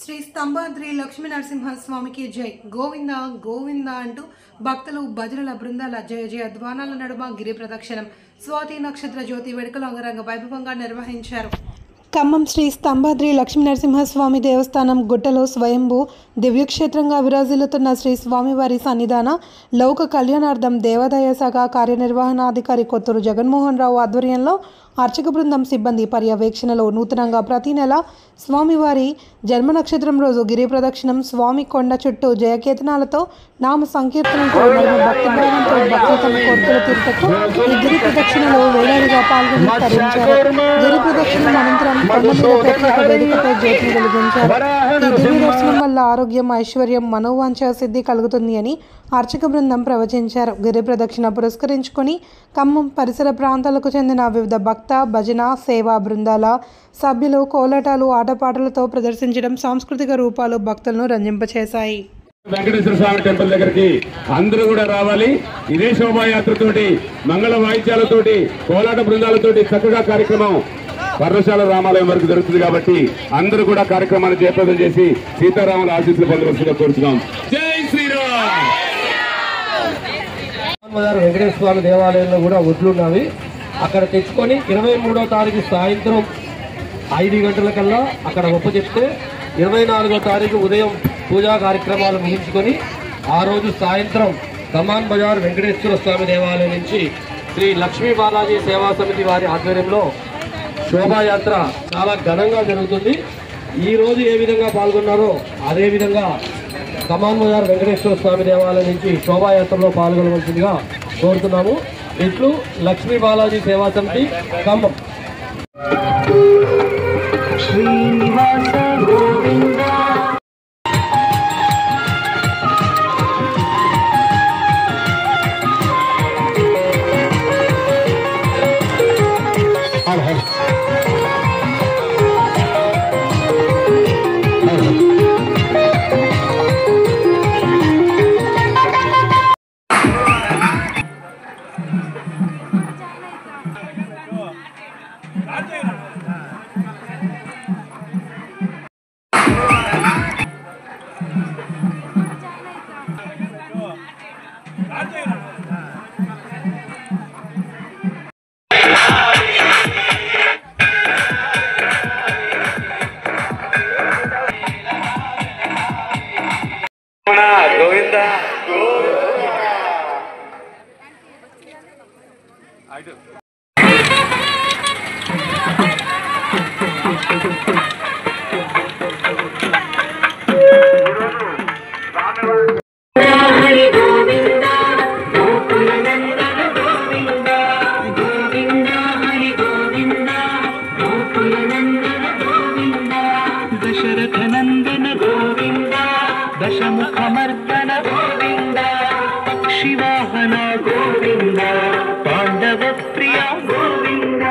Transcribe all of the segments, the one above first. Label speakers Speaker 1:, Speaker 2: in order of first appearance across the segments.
Speaker 1: శ్రీ స్తంభాద్రి లక్ష్మీ నరసింహస్వామికి జై గోవింద గోవింద అంటూ భక్తులు భజనల బృందాల జయ జయ ధ్వానాల నడుమ గిరి ప్రదక్షిణం స్వాతి నక్షత్ర జ్యోతి వేడుకలు అంగరంగ వైభవంగా నిర్వహించారు. ఖమ్మం శ్రీ స్తంభాద్రి లక్ష్మీ నరసింహస్వామి దేవస్థానం గుట్టలో స్వయంభూ దివ్యక్షేత్రంగా విరాజిల్లుతున్న శ్రీ స్వామివారి సన్నిధాన లోక కళ్యాణార్థం దేవాదాయ శాఖ కార్యనిర్వహణాధికారి కొత్తూరు జగన్మోహన్ రావు ఆధ్వర్యంలో అర్చక బృందం సిబ్బంది పర్యవేక్షణలో నూతనంగా ప్రతి నెల స్వామివారి జన్మ నక్షత్రం రోజు గిరి ప్రదక్షిణం స్వామి కొండ చుట్టూ జయకేతనాలతో నామ సంకీర్తనతో మరియు భక్తిభావంతో భక్తులు తమ కోరికలు తీర్చకు ఈ గిరి ప్రదక్షిణలో వేలాదిగా పాల్గొని తరించారు. గిరి ప్రదక్షిణం అనంతరం కొండ మీద ప్రత్యేక వేదికపై జ్యోతిని వెలిగించారు. ఈ దివ్య దర్శనం వల్ల ఆరోగ్యం, ఐశ్వర్యం, మనోవాంఛ సిద్ధి కలుగుతుంది అని అర్చక బృందం ప్రవచించారు. గిరి ప్రదక్షిణ పురస్కరించుకొని ఖమ్మం పరిసర ప్రాంతాలకు చెందిన వివిధ భక్త భజన సేవా బృందాల సభ్యులు కోలాటాలు ఆటపాటలతో ప్రదర్శించడం సాంస్కృతిక రూపాలు భక్తులను రంజింపచేశాయి.
Speaker 2: వెంకటేశ్వర స్వామి టెంపుల్ దగ్గరికి అందరూ కూడా రావాలి. ఇదే శోభాయాత్రతోటి మంగళ వాయిద్యాలతోటి కోలాట బృందాలతోటి చక్కగా కార్యక్రమం పర్ణశాల రామాలయం వరకు జరుగుతుంది కాబట్టి అందరూ కూడా కార్యక్రమాన్ని జయప్రదం చేసి సీతారాముల ఆశీస్సులు పొందవలసిందిగా కోరుతున్నాం. జై శ్రీరామ్.
Speaker 3: వెంకటేశ్వర స్వామి దేవాలయంలో కూడా ఒడ్లున్నవి. అక్కడ తెచ్చుకొని 23వ తారీఖు సాయంత్రం 5 గంటలకల్లా అక్కడ ఒప్పచెప్తే 24వ తారీఖు ఉదయం పూజా కార్యక్రమాలు ముగించుకొని ఆ రోజు సాయంత్రం కమాన్ బజార్ వెంకటేశ్వర స్వామి దేవాలయం నుంచి శ్రీ లక్ష్మీ బాలాజీ సేవా సమితి వారి ఆధ్వర్యంలో శోభాయాత్ర చాలా ఘనంగా జరుగుతుంది. ఈ రోజు ఏ విధంగా పాల్గొన్నారో అదే విధంగా కమాన్ బజార్ వెంకటేశ్వర స్వామి దేవాలయం నుంచి శోభాయాత్రలో పాల్గొనవలసిందిగా కోరుతున్నాము. ఇట్లు లక్ష్మీ బాలాజీ సేవా సమితి ఖమ్మం.
Speaker 2: గోవిందా
Speaker 4: దశరథనందన గోవింద దశముఖమర్దన గోవింద పక్షివాహన గోవింద పాండవ ప్రియ గోవింద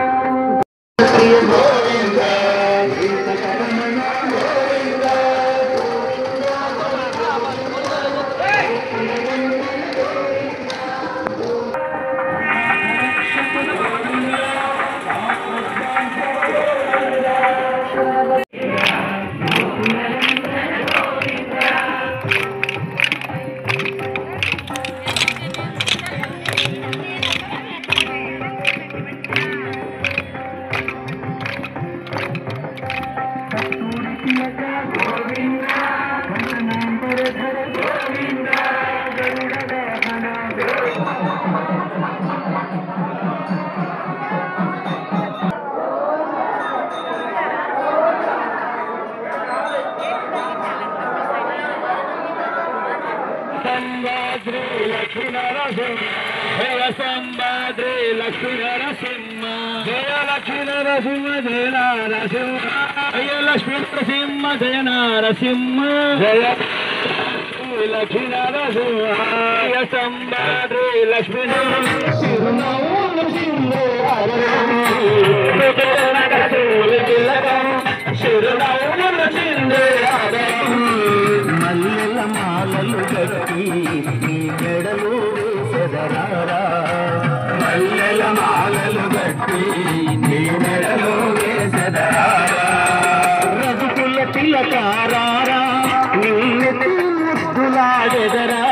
Speaker 2: సంభాద్రి లక్ష్మీ నరసింహ జయ సంభాద్రి లక్ష్మీ నరసింహ జయ లక్ష్మీ నరసింహ జయ నరసింహ జయ లక్ష్మీ నరసింహ జయ నరసింహ జయ లక్ష్మీ నరసింహ జయ సంభాద్రి లక్ష్మీ
Speaker 4: మల్లెల మాలలు కట్టి నీ మెడలు వేసెదరారా మల్లెల మాలలు కట్టి నీ మెడలు వేసెదరారా రఘుకుల తిలకారా రారా నిన్నెత్తి ముద్దులాడెదరా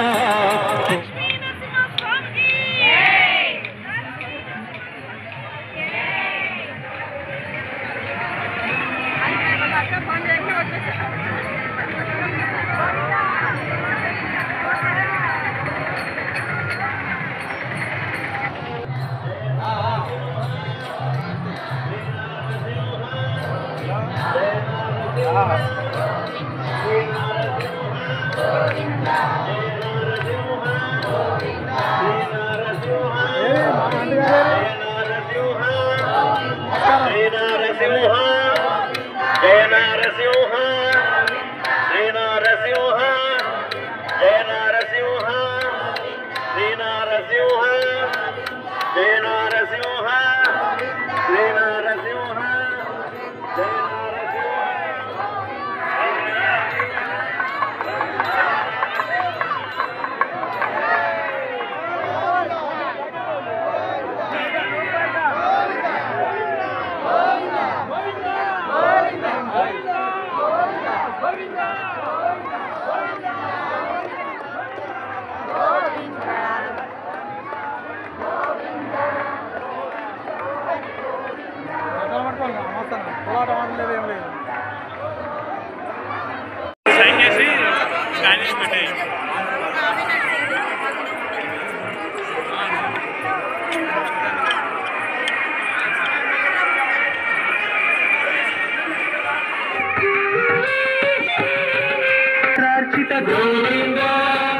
Speaker 4: గోవింద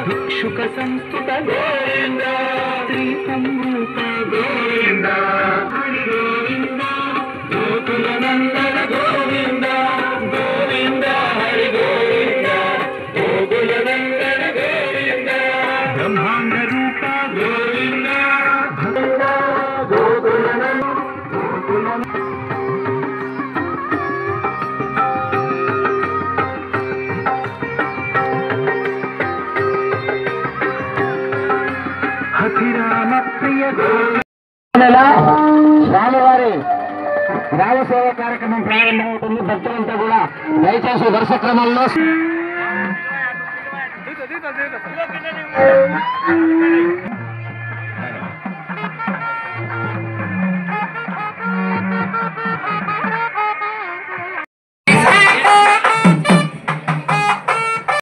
Speaker 4: భిక్షుక సంస్కృత గోవింద శ్రీ సంరూప గోవింద హరి గోవింద గోకుల నందన గోవింద గోవింద హరి గోవింద గోకుల నందన గోవింద బ్రహ్మాండ రూప గోవింద గోకుల స్వామివారి గ్రామసేవ కార్యక్రమం ప్రారంభమవుతుంది. భక్తులంతా కూడా దయచేసి వరుస క్రమంలో